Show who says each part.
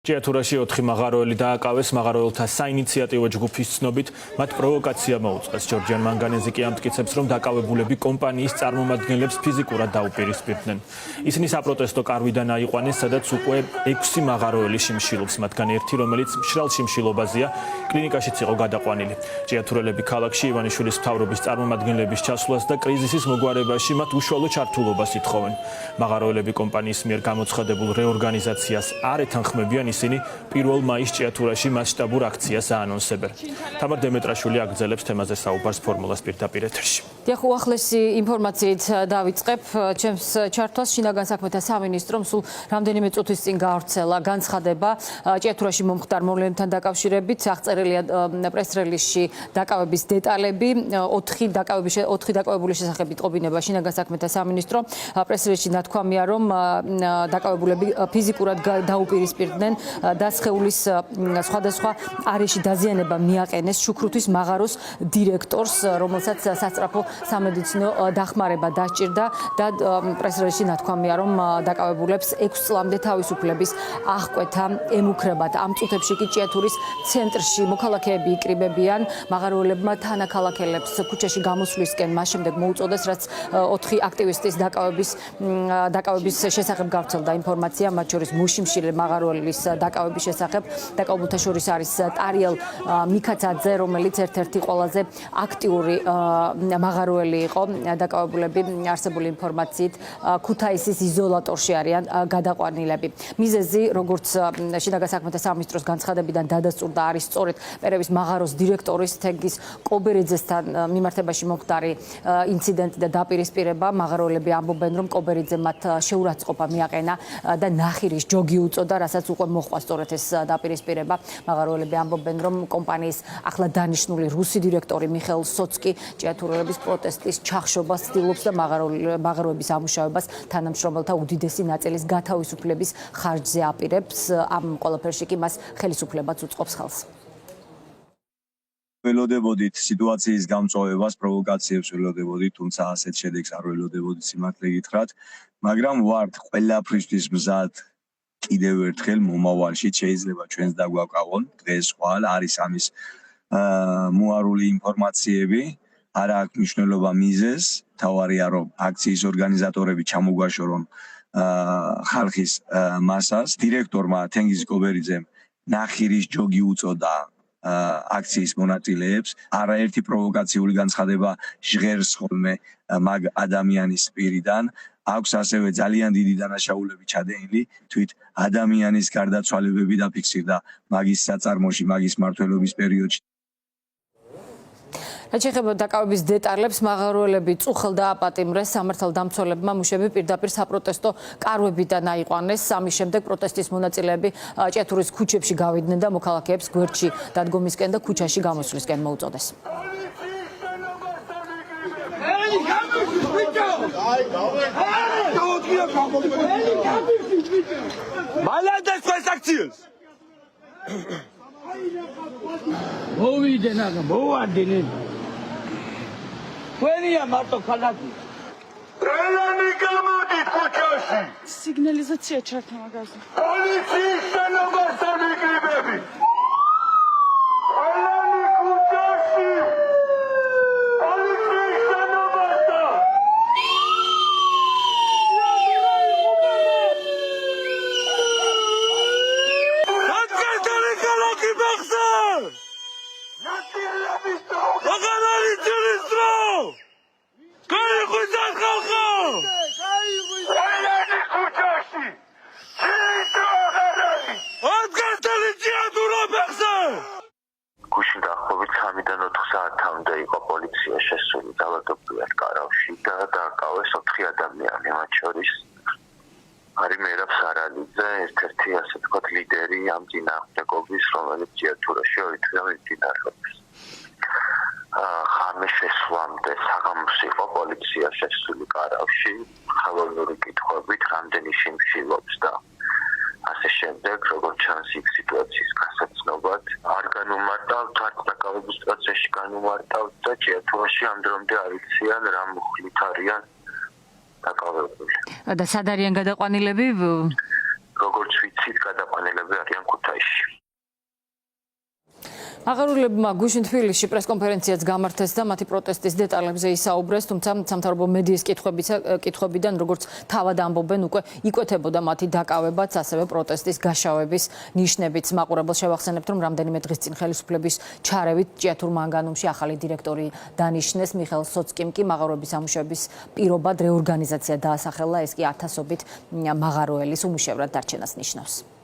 Speaker 1: ჭიათურაში 4 მაღაროელი დააკავეს მაღაროელთა საინიციატივო ჯგუფის ცნობით, მათ პროვოკაცია მოუწყეს. ჯორჯიან მანგანეზი კი ამტკიცებს, რომ დაკავებულები კომპანიის წარმომადგენლებს ფიზიკურად დაუპირისპირდნენ. ისინი საპროტესტო კარვიდან აიყვანეს, სადაც უკვე 6 მაღაროელი შიმშილობს, მათგან ერთი, რომელიც მშრალ შიმშილობაზეა, კლინიკაშიც იყო გადაყვანილი. ჭიათურელები ქალაქში ივანიშვილის მთავრობის წარმომადგენლების ჩასვლას და კრიზისის მოგვარებაში მათ უშუალო ჩართულობას ითხოვენ. მაღაროელები კომპანიის მიერ გამოცხადებულ რეორგანიზაციას არ ეთანხმებიან. ისინი 1 მაისს ჭიათურაში მასშტაბურ აქციას აანონსებენ. თამარ დემეტრაშვილი აგრძელებს თემაზე საუბარს ფორმულას პირდაპირ ეთერში.
Speaker 2: დიახ, უახლესი ინფორმაციით დავიწყებ. ჩემს ჩართვას შინაგან საქმეთა სამინისტრომ სულ რამდენიმე წუთის წინ გაავრცელა განცხადება ჭიათურაში მომხდარ მოვლენებთან დაკავშირებით. აღწერილია პრეს-რელიზში დაკავების დეტალები. 4 დაკავებული შესახებ იტყობინება შინაგან საქმეთა სამინისტრო. პრეს-რელიზში ნათქვამია, რომ დაკავებულები ფიზიკურად დაუპირისპირდნენ და სხეულის სხვადასხვა არეში დაზიანება მიაყენეს შუქრუთის მაღაროს დირექტორს, რომელსაც სასწრაფო სამედიცინო დახმარება დასჭირდა და პრეს-რელიზში ნათქვამია, რომ დაკავებულებს 6 წლამდე თავისუფლების აღკვეთა ემუქრებათ. ამ წუთებში კი ჭიათურის ცენტრში მოქალაქეები იკრიბებიან. მაღაროელებმა თანაქალაქელებს ქუჩაში გამოსვლისკენ მას შემდეგ მოუწოდეს, რაც 4 აქტივისტის დაკავების შესახებ გავრცელდა ინფორმაცია, მათ შორის მუშიმშილე მაღაროელის დაკავების შესახებ. დაკავებულთა შორის არის ტარიელ მიქაცაძე, რომელიც ერთ-ერთი ყველაზე აქტიური მაღაროელი იყო. დაკავებულები არსებული ინფორმაციით ქუთაისის იზოლატორში არიან გადაყვანილები. მიზეზი, როგორც შინაგან საქმეთა სამინისტროს განცხადებიდან დადასტურდა, არის სწორედ პერების მაღაროს დირექტორის თენგიზ კობერიძესთან მიმართებაში მომხდარი ინციდენტი და დაპირისპირება. მაღაროელები ამბობენ, რომ კობერიძე მათ შეურაცხყოფა მიაყენა და ნახირის ჯოგი უწოდა, რასაც უკვე მოხდა სწორედ ეს დაპირისპირება. მაღაროელები ამბობენ, რომ კომპანიის ახლა დანიშნული რუსი დირექტორი მიხეილ სოცკი ჭიათურელების პროტესტის ჩახშობას ცდილობს და მაღაროების ამუშავებას თანამშრომელთა უდიდესი ნაწილის გათავისუფლების ხარჯზე აპირებს. ამ ყველაფერში კი მას ხელისუფლებაც უწყობს ხელს.
Speaker 3: ველოდებოდით სიტუაციის გამწვავებას, პროვოკაციებს ველოდებოდით, თუმცა ასეთ შედეგს არ ველოდებოდით სიმართლე გითხრათ, მაგრამ ვართ ყველაფრისთვის მზად კიდევ ერთხელ მომავალში შეიძლება ჩვენს დაგვაკავონ დღეს ხვალ არის ამის მოარული ინფორმაციები, არ აქვს მნიშვნელობა მიზეზს, თავარია რომ აქციის ორგანიზატორები ჩამოგვაშორონ ხალხის მასას. დირექტორმა თენგიზ კობერიძემ ნახირის ჯოგი უწოდა აქციის მონაწილეებს. არაერთი პროვოკაციული განცხადება ჟღერს ხოლმე მაგ ადამიანის პირიდან. აქვს ასევე ძალიან დიდი დანაშაულები ჩადენილი, თვით ადამიანის გარდაცვალებები დაფიქსირდა მაგის საწარმოში, მაგის მმართველობის პერიოდში.
Speaker 2: რაც შეეხება დაკავების დეტალებს, მაღაროელები წუხელ დააპატიმრეს, სამართალდამცველებმა მუშები პირდაპირ საპროტესტო კარვებიდან აიყვანეს. ამის შემდეგ პროტესტის მონაწილეები ჭიათურის ქუჩებში გავიდნენ და მოქალაქეებს გვერდში დადგომისკენ და ქუჩაში გამოსვლისკენ მოუწოდეს.
Speaker 4: მალადას ტრანზაქციას მოვიდნენ აღა მოვარდნენ ყველია მარტო ქალაქი ყველანი გამოდით ქუჩაში
Speaker 5: სიგნალიზაცია ჩართა მაგაზე
Speaker 4: პოლიციის შენობასთან იკრიბები ყველანი ქუჩაში
Speaker 6: გუშინ დაახლოებით 3-დან 4 საათამდე იყო პოლიცია შესული ძალადობრივად კარავში და დააკავეს 4 ადამიანი, მათ შორის არის მერაბ სარალიძე, ერთ-ერთი ასე ვთქვათ ლიდერი ამ წინააღმდეგობის, რომელიც ჭიათურაში ორი თვე მიმდინარეობს. ხამე შესვლამდე საღამოს იყო პოლიცია შესული კარავში, ხელოვნური კითხვებით, რამდენი შიმშილობს და ასე შემდეგ, როგორც ჩანს იქ სიტუაციის გასაცნობად, არ განუმარტავთ, არც დაკავების პროცესში განუმარტავთ და ჭიათურაში ამ დრომდე არ იციან რა მუხლით არიან დაკავებული.
Speaker 2: და სად არიან გადაყვანილები?
Speaker 6: როგორც ვიცით, გადაყვანილები არიან დღეში.
Speaker 2: მაღარულებმა გუშინ თბილისში პრესკონფერენციაც გამართეს და მათი პროტესტის დეტალებზე ისაუბრეს, თუმცა სამთავრობო მედიის კითხვებიდან, როგორც თავად ამბობენ, უკვე იკვეთებოდა მათი დაკავებაც, ასევე პროტესტის გაშავების ნიშნებიც. მაყურებელს შევახსენებთ, რომ რამდენიმე დღის წინ ხელისუფლების ჩარევით ჭიათურ მანგანუმში ახალი დირექტორი დანიშნეს. მიხეილ სოცკიმ კი მაღაროების სამუშაოების პირობად რეორგანიზაცია დაასახელა, ეს კი ათასობით მაღაროელის უმუშევრად დარჩენას ნიშნავს.